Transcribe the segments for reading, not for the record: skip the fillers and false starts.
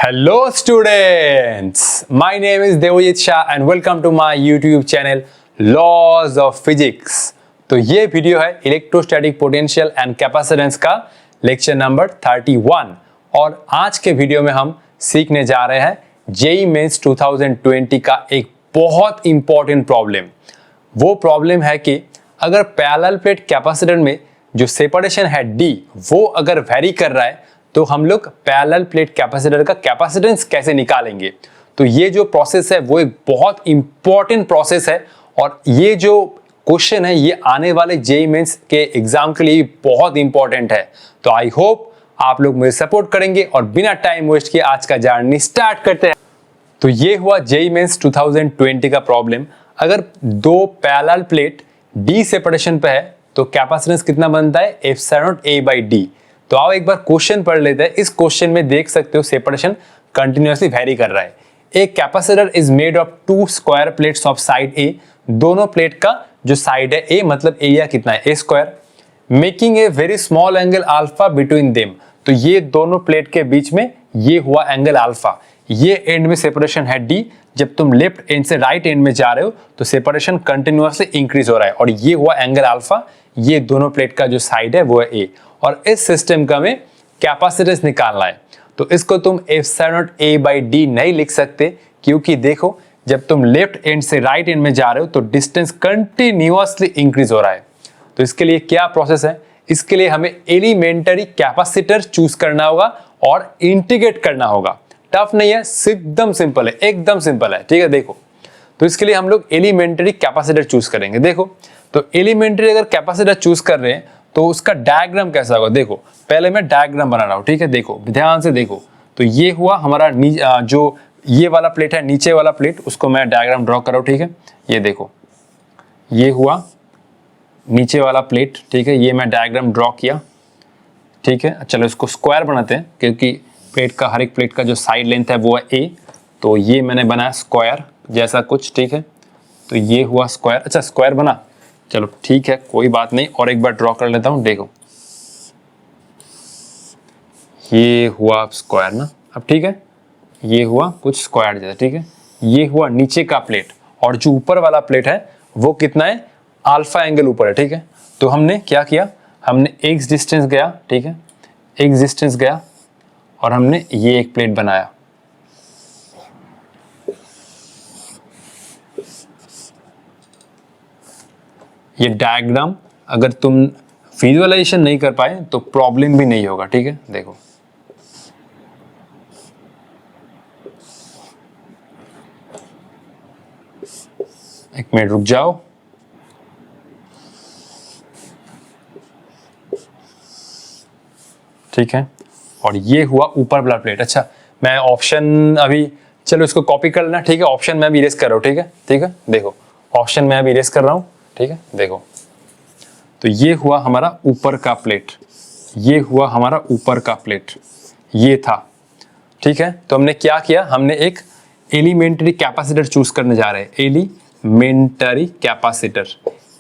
Hello students, my name is Devojit Shah and welcome to my YouTube channel Laws of Physics। तो ये video है electrostatic potential and capacitance का lecture number 31 और आज के video में हम सीखने जा रहे हैं जेईई मेंस 2020 का एक बहुत इंपॉर्टेंट प्रॉब्लम। वो प्रॉब्लम है कि अगर पैरेलल प्लेट कैपेसिटर में जो सेपरेशन है D वो अगर वेरी कर रहा है तो हम लोग पैरेलल प्लेट कैपेसिटर का कैपेसिटेंस कैसे निकालेंगे। तो ये जो प्रोसेस है वो एक बहुत इंपॉर्टेंट प्रोसेस है और ये जो क्वेश्चन है ये आने वाले जेईई मेंस के एग्जाम के लिए बहुत इंपॉर्टेंट है। तो आई होप आप लोग मुझे सपोर्ट करेंगे और बिना टाइम वेस्ट किए आज का जर्नी स्टार्ट करते हैं। तो ये हुआ जेईई मेंस 2020 का प्रॉब्लम। अगर दो पैरेलल प्लेट D सेपरेशन पे है तो कैपेसिटेंस कितना बनता है ε0a/d। तो आओ एक बार क्वेश्चन पढ़ लेते हैं। इस क्वेश्चन में देख सकते हो सेपरेशन कंटिन्यूअसली वेरी कर रहा है। एक capacitor is made of two square plates of side A. दोनों प्लेट का जो साइड है ए मतलब एरिया कितना है a², making a very small angle alpha between them. तो ये दोनों प्लेट के बीच में ये हुआ एंगल अल्फा। ये एंड में सेपरेशन है D। जब तुम लेफ्ट एंड से राइट एंड में जा रहे हो तो सेपरेशन कंटिन्यूअसली इंक्रीज हो रहा है और ये हुआ एंगल अल्फा। ये दोनों प्लेट का जो साइड है वो है A और इस सिस्टम का में कैपेसिटेंस निकालना है। तो इसको तुम ε0a/d नहीं लिख सकते क्योंकि देखो जब तुम लेफ्ट एंड से राइट एंड में जा रहे हो तो डिस्टेंस कंटिन्यूअसली इंक्रीज हो रहा है। तो इसके लिए क्या प्रोसेस है, इसके लिए हमें एलिमेंटरी कैपेसिटर चूज करना होगा और इंटीग्रेट करना होगा। टफ नहीं है, एकदम सिंपल है, एकदम सिंपल है। ठीक है, देखो तो इसके लिए हम लोग एलिमेंटरी कैपेसिटर चूज करेंगे। देखो तो एलिमेंटरी अगर कैपेसिटर चूज कर रहे हैं तो उसका डायग्राम कैसा होगा। देखो पहले मैं डायग्राम बना रहा हूं। ठीक है, देखो ध्यान से देखो। तो ये हुआ हमारा जो ये वाला प्लेट है, नीचे वाला प्लेट, उसको मैं डायग्राम ड्रॉ कर रहा हूं। ठीक है, ये देखो ये हुआ नीचे वाला प्लेट। ठीक है, ये मैं डायग्राम ड्रॉ किया। ठीक है, चलो इसको स्क्वायर बनाते हैं क्योंकि प्लेट का हर एक प्लेट का जो साइड लेंथ है वो है a। तो ये मैंने बनाया स्क्वायर जैसा कुछ। ठीक है, तो ये हुआ स्क्वायर। अच्छा स्क्वायर बना, चलो ठीक है कोई बात नहीं। और एक बार ड्रॉ कर लेता हूं। देखो ये हुआ स्क्वायर ना। अब ठीक है, ये हुआ कुछ स्क्वायर जैसा। ठीक है, ये हुआ नीचे का प्लेट और जो ऊपर वाला प्लेट है वो कितना है, अल्फा एंगल ऊपर है। ठीक है, तो हमने क्या किया, हमने x डिस्टेंस गया। ठीक है, x डिस्टेंस गया और हमने ये एक प्लेट बनाया। ये डायग्राम अगर तुम विजुअलाइजेशन नहीं कर पाए तो प्रॉब्लम भी नहीं होगा। ठीक है, देखो एक मिनट रुक जाओ। ठीक है, और ये हुआ ऊपर वाला प्लेट। अच्छा मैं ऑप्शन अभी चलो इसको कॉपी कर लेना। ठीक है, ऑप्शन मैं भी इरेज कर रहा हूँ। ठीक है, ठीक है, देखो ऑप्शन मैं भी इरेज कर रहा हूँ। ठीक है, देखो तो ये हुआ हमारा ऊपर का प्लेट, ये हुआ हमारा ऊपर का प्लेट, ये था। ठीक है, तो हमने क्या किया, हमने एक एलिमेंटरी कैपेसिटर चूज करने जा रहे हैं। एलिमेंटरी कैपेसिटर,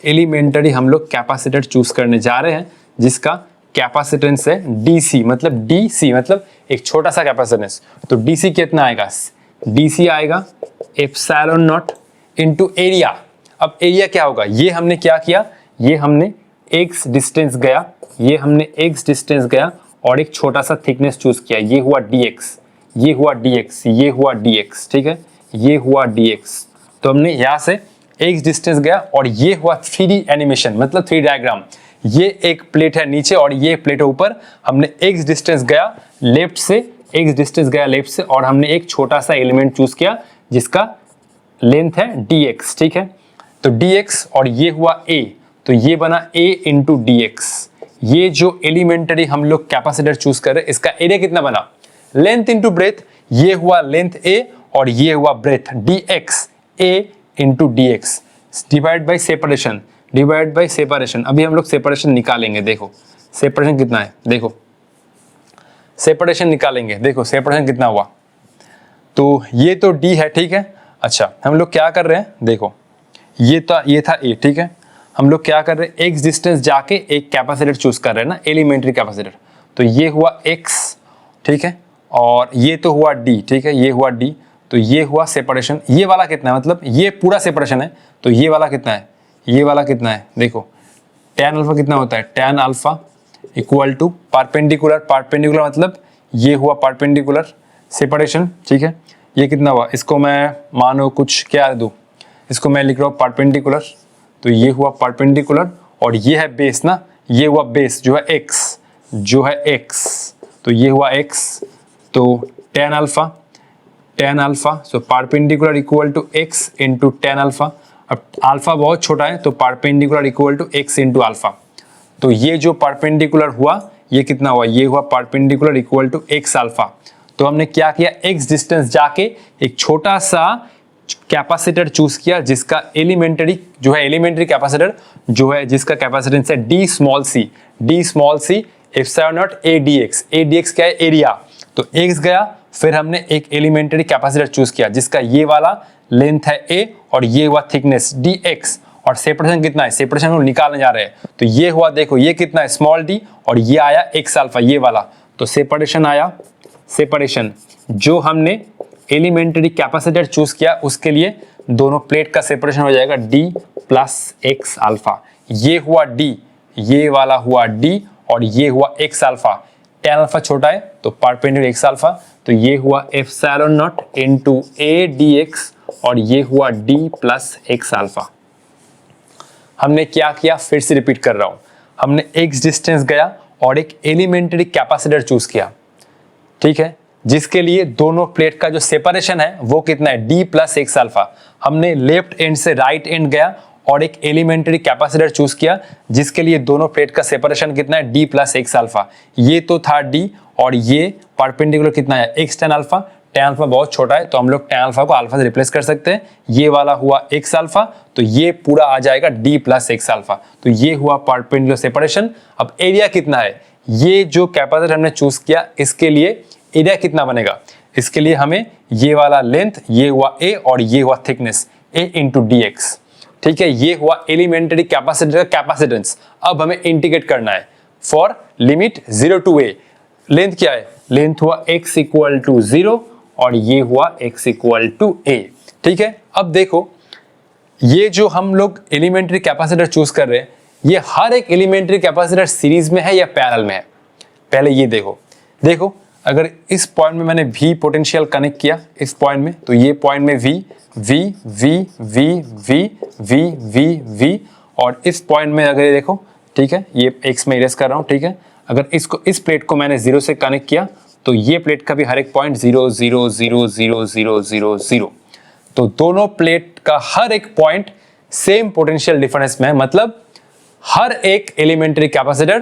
एलिमेंटरी हम लोग कैपेसिटर चूज करने जा रहे हैं जिसका कैपेसिटेंस है DC मतलब DC मतलब एक छोटा सा कैपेसिटेंस। तो DC कितना आएगा, DC आएगा ε0 इंटू एरिया। अब एरिया क्या होगा, ये हमने क्या किया, ये हमने x डिस्टेंस गया, ये हमने x डिस्टेंस गया और एक छोटा सा थिकनेस चूज किया। ये हुआ dx, ये हुआ dx, ये हुआ dx। ठीक है, ये हुआ dx। तो हमने यहाँ से x डिस्टेंस गया और ये हुआ 3D एनिमेशन मतलब 3D डायग्राम। ये एक प्लेट है नीचे और ये प्लेट है ऊपर। हमने x डिस्टेंस गया लेफ्ट से, x डिस्टेंस गया लेफ्ट से और हमने एक छोटा सा एलिमेंट चूज किया जिसका लेंथ है dx। ठीक है, तो dx और ये हुआ a, तो ये बना a इंटू dx। ये जो एलिमेंटरी हम लोग कैपेसिटर चूज कर रहे हैं इसका एरिया कितना बना, लेंथ इंटू ब्रेथ। ये हुआ लेंथ a और ये हुआ breadth dx, a into dx divide by separation, divide by separation. अभी हम लोग सेपरेशन निकालेंगे। देखो सेपरेशन कितना है, देखो सेपरेशन निकालेंगे। देखो सेपरेशन कितना हुआ, तो ये तो d है। ठीक है, अच्छा हम लोग क्या कर रहे हैं, देखो ये था a। ठीक है, हम लोग क्या कर रहे हैं, x डिस्टेंस जाके एक कैपेसिटर चूज कर रहे हैं ना, एलिमेंटरी कैपेसिटर। तो ये हुआ x। ठीक है, और ये तो हुआ डी, ठीक है, ये हुआ डी, तो ये हुआ सेपरेशन। ये वाला कितना है, मतलब ये पूरा सेपरेशन है, तो ये वाला कितना है, ये वाला कितना है, देखो tan अल्फा कितना होता है, tan alpha equal to perpendicular, perpendicular मतलब ये हुआ परपेंडिकुलर सेपरेशन, ठीक है। ये कितना हुआ, इसको मैं मानो कुछ क्या दूँ, इसको मैं लिख रहा हूँ परपेंडिकुलर, तो ये हुआ परपेंडिकुलर, और ये है बेस ना, ये हुआ बेस जो है x, जो है x, तो ये हुआ x, तो tan alpha so perpendicular equal to x into tan alpha. अब अल्फा बहुत छोटा है तो perpendicular equal to x into alpha, तो ये जो परपेंडिकुलर हुआ ये कितना हुआ, ये हुआ perpendicular equal to x alpha. तो हमने क्या किया, x डिस्टेंस जाके एक छोटा सा कैपेसिटर चूज किया जिसका एलिमेंटरी जो है, एलिमेंटरी कैपेसिटर जो है जिसका कैपेसिटेंस है D small c epsilon naught a dx क्या है, एरिया, तो x गया, फिर हमने एक एलिमेंटरी कैपेसिटर चूज किया जिसका ये वाला लेंथ है a और ये हुआ थिकनेस dx, और सेपरेशन कितना है, सेपरेशन हम निकालने जा रहे हैं, तो ये हुआ, देखो ये कितना है स्मॉल d और ये आया x अल्फा, ये वाला, तो सेपरेशन आया, सेपरेशन जो हमने एलिमेंटरी कैपेसिटर चूज किया उसके लिए दोनों प्लेट का सेपरेशन हो जाएगा d प्लस x अल्फा, ये हुआ d, ये वाला हुआ d और ये हुआ x अल्फा, tan अल्फा छोटा है तो परपेंडिकुलर x अल्फा, तो ये हुआ epsilon not into a dx और ये हुआ d प्लस x अल्फा। हमने क्या किया, फिर से रिपीट कर रहा हूं, हमने x डिस्टेंस गया और एक एलिमेंटरी कैपेसिटर चूज किया, ठीक है, जिसके लिए दोनों प्लेट का जो सेपरेशन है वो कितना है, d प्लस x अल्फा। हमने लेफ्ट एंड से राइट एंड गया और एक एलिमेंटरी कैपेसिटर चूज किया जिसके लिए दोनों प्लेट का सेपरेशन कितना है, d प्लस x अल्फा। ये तो था d और ये परपेंडिकुलर कितना है, x tan alpha, tan alpha बहुत छोटा है तो हम लोग tan अल्फा को अल्फा से रिप्लेस कर सकते हैं, ये वाला हुआ x अल्फा, तो ये पूरा आ जाएगा d प्लस x अल्फा, तो ये हुआ परपेंडिकुलर सेपरेशन। अब एरिया कितना है, ये जो कैपेसिटर हमने चूज किया इसके लिए एरिया कितना बनेगा, इसके लिए हमें ये वाला लेंथ, ये हुआ a और ये हुआ थिकनेस a इंटू dx, ठीक है, ये हुआ एलिमेंटरी कैपेसिटर का कैपेसिटेंस। अब हमें इंटीग्रेट करना है for limit 0 to a, length क्या है, लेंथ हुआ x इक्वल टू 0 और ये हुआ x इक्वल टू a, ठीक है। अब देखो ये जो हम लोग एलिमेंटरी कैपेसिटर चूज कर रहे हैं, ये हर एक एलिमेंटरी कैपेसिटर सीरीज में है या पैरेलल में है, पहले ये देखो अगर इस पॉइंट में मैंने V पोटेंशियल कनेक्ट किया इस पॉइंट में, तो ये पॉइंट में V V V V V V V V और इस पॉइंट में अगर ये देखो, ठीक है, ये x में इरेज कर रहा हूँ, ठीक है, अगर इसको इस प्लेट को मैंने 0 से कनेक्ट किया तो ये प्लेट का भी हर एक पॉइंट 0 0 0 0 0 0 0, तो दोनों प्लेट का हर एक पॉइंट सेम पोटेंशियल डिफरेंस में है, मतलब हर एक एलिमेंटरी कैपेसिटर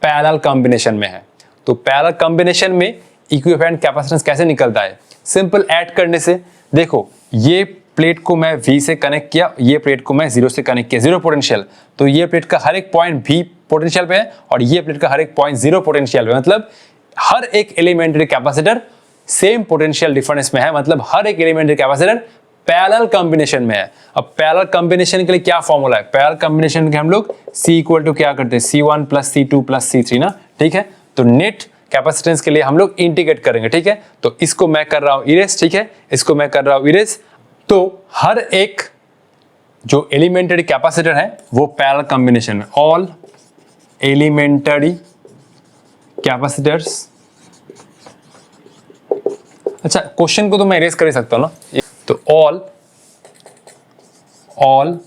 पैरेलल कॉम्बिनेशन में है। तो पैरेलल कॉम्बिनेशन में इक्विवेलेंट कैपेसिटेंस कैसे निकलता है, सिंपल ऐड करने से। देखो ये प्लेट को मैं V से कनेक्ट किया, ये प्लेट को मैं 0 से कनेक्ट किया, 0 पोटेंशियल, तो ये प्लेट का हर एक पॉइंट V पोटेंशियल पे है और ये प्लेट का हर एक पॉइंट 0 पोटेंशियल पे, मतलब हर एक elementary capacitor same potential difference में है, मतलब हर एक एलिमेंटरी कैपेसिटर पैरेलल कॉम्बिनेशन में है। अब पैरेलल कॉम्बिनेशन के लिए क्या फॉर्मूला है, पैरेलल कॉम्बिनेशन के हम लोग C इक्वल टू क्या करते हैं, C1 plus C2 plus C3 ना, ठीक है। तो नेट कैपेसिटेंस के लिए हम लोग इंटीग्रेट करेंगे, ठीक है, तो इसको मैं कर रहा हूं इरेज, ठीक है, इसको मैं कर रहा हूं इरेज, तो हर एक जो एलिमेंटरी कैपेसिटर है वो पैरेलल कॉम्बिनेशन में, ऑल एलिमेंटरी कैपेसिटर्स। अच्छा क्वेश्चन को तो मैं इरेज कर ही सकता हूं ना, तो all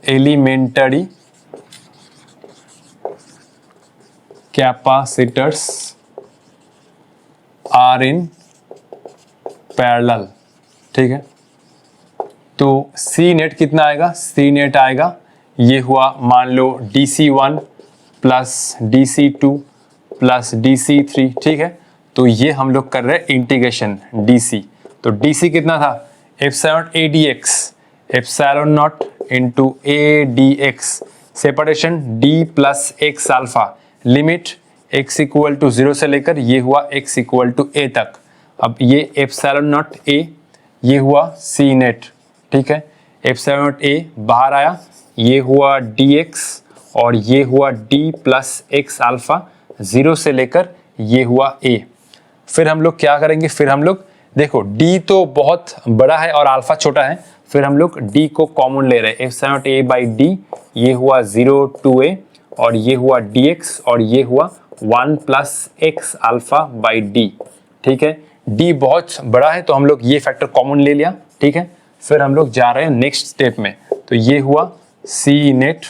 elementary capacitors are in parallel, ठीक है। तो सी नेट कितना आएगा, सी नेट आएगा, ये हुआ मान लो DC1 plus DC2 plus DC3, ठीक है। तो ये हम लोग कर रहे हैं इंटीग्रेशन DC, तो DC कितना था, epsilon A dx, epsilon naught into A dx, separation D plus x alpha, limit x equal to 0 से लेकर ये हुआ x इक्वल टू a तक। अब ये एप्सिलॉन नॉट a, ये हुआ c नेट, ठीक है, एप्सिलॉन नॉट a बाहर आया, ये हुआ dx और ये हुआ d प्लस x अल्फा 0 से लेकर ये हुआ a। फिर हम लोग क्या करेंगे, फिर हम लोग देखो d तो बहुत बड़ा है और अल्फा छोटा है, फिर हम लोग d को कॉमन ले रहे हैं, epsilon naught a by d, ये हुआ 0 to a और ये हुआ dx और ये हुआ 1 plus x alpha by d। ठीक है, d बहुत बड़ा है तो हम लोग ये फैक्टर कॉमन ले लिया। ठीक है, फिर हम लोग जा रहे हैं नेक्स्ट स्टेप में, तो ये हुआ c नेट,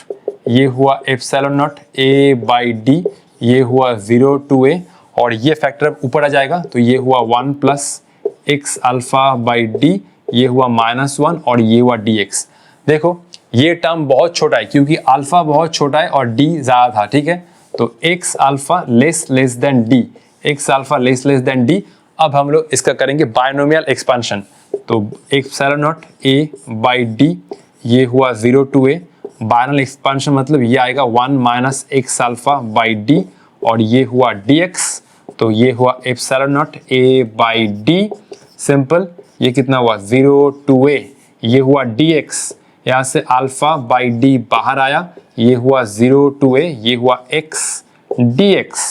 ये हुआ epsilon naught a by d, ये हुआ 0 to a और ये फैक्टर ऊपर आ जाएगा तो ये हुआ 1 plus x alpha by d, ये हुआ -1 और ये हुआ dx। देखो ये टर्म बहुत छोटा है क्योंकि अल्फा बहुत छोटा है और d ज़्यादा था। ठीक है, तो x alpha less than d, x alpha less than d। अब हम लोग इसका करेंगे बायनोमियल एक्सपेंशन, तो epsilon naught a by d, ये हुआ 0 to a, बायनोमियल एक्सपेंशन मतलब ये आएगा 1 minus x alpha by d और ये हुआ dx, तो ये हुआ epsilon naught a by d। Simple, ये कितना हुआ 0 to a, ये हुआ dx, यहाँ से अल्फा बाई d बाहर आया, ये हुआ 0 to a, ये हुआ x dx,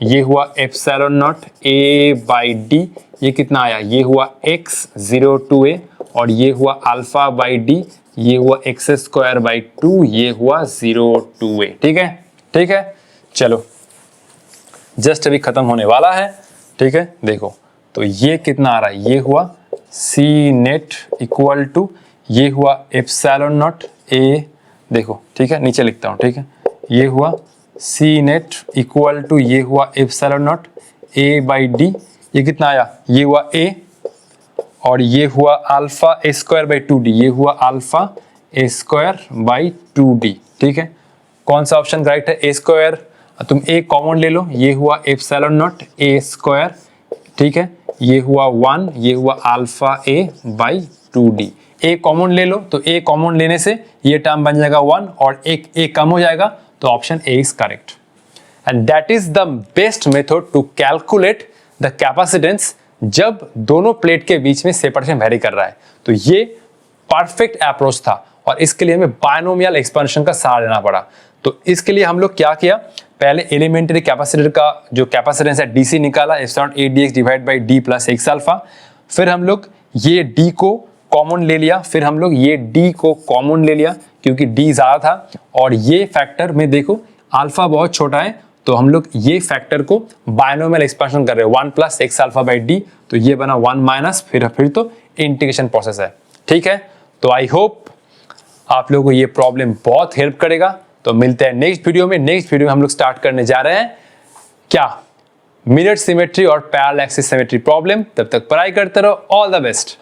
ये हुआ epsilon naught a by d, ये कितना आया, ये हुआ x 0 to a और ये हुआ अल्फा बाई d, ये हुआ x स्क्वायर बाई 2, ये हुआ 0 to a। ठीक है, ठीक है, चलो जस्ट अभी खत्म होने वाला है। ठीक है, देखो तो ये कितना आ रहा है, ये हुआ c नेट इक्वल टू, ये हुआ एप्सिलॉन नॉट a, देखो ठीक है नीचे लिखता हूँ। ठीक है, ये हुआ c नेट इक्वल टू, ये हुआ epsilon naught a by d, ये कितना आया, ये हुआ a और ये हुआ alpha a square by 2d, ये हुआ alpha a square by 2d। ठीक है, कौन सा ऑप्शन राइट है, a स्क्वायर, तुम a कॉमन ले लो, ये हुआ एप्सिलॉन नॉट a स्क्वायर। ठीक है, ये हुआ 1, ये हुआ alpha a by 2d, a common ले लो, तो a कॉमन लेने से ये टर्म बन जाएगा 1 और एक a कम हो जाएगा, तो option a is correct. And that is the best method to calculate the capacitance जब दोनों प्लेट के बीच में सेपरेशन वेरी कर रहा है। तो ये परफेक्ट अप्रोच था और इसके लिए हमें बायनोमियल एक्सपेंशन का सहारा लेना पड़ा। तो इसके लिए हम लोग क्या किया, पहले एलिमेंट्री कैपेसिटर का जो कैपेसिटेंस है DC निकाला, epsilon a dx divide by d plus x alpha. फिर हम लोग ये d को कॉमन ले लिया, फिर हम लोग ये d को कॉमन ले लिया क्योंकि d ज़्यादा था और ये फैक्टर में देखो अल्फा बहुत छोटा है, तो हम लोग ये फैक्टर को बायनोमियल एक्सपेंशन कर रहे हैं 1 plus x alpha by d, तो ये बना 1 माइनस, फिर तो इंटीग्रेशन प्रोसेस है। ठीक है, तो आई होप आप लोगों को ये प्रॉब्लम बहुत हेल्प करेगा। तो मिलते हैं नेक्स्ट वीडियो में। नेक्स्ट वीडियो में हम लोग स्टार्ट करने जा रहे हैं क्या, मिरर सिमेट्री और पैरेलल एक्सिस सिमेट्री प्रॉब्लम। तब तक पढ़ाई करते रहो। All the best.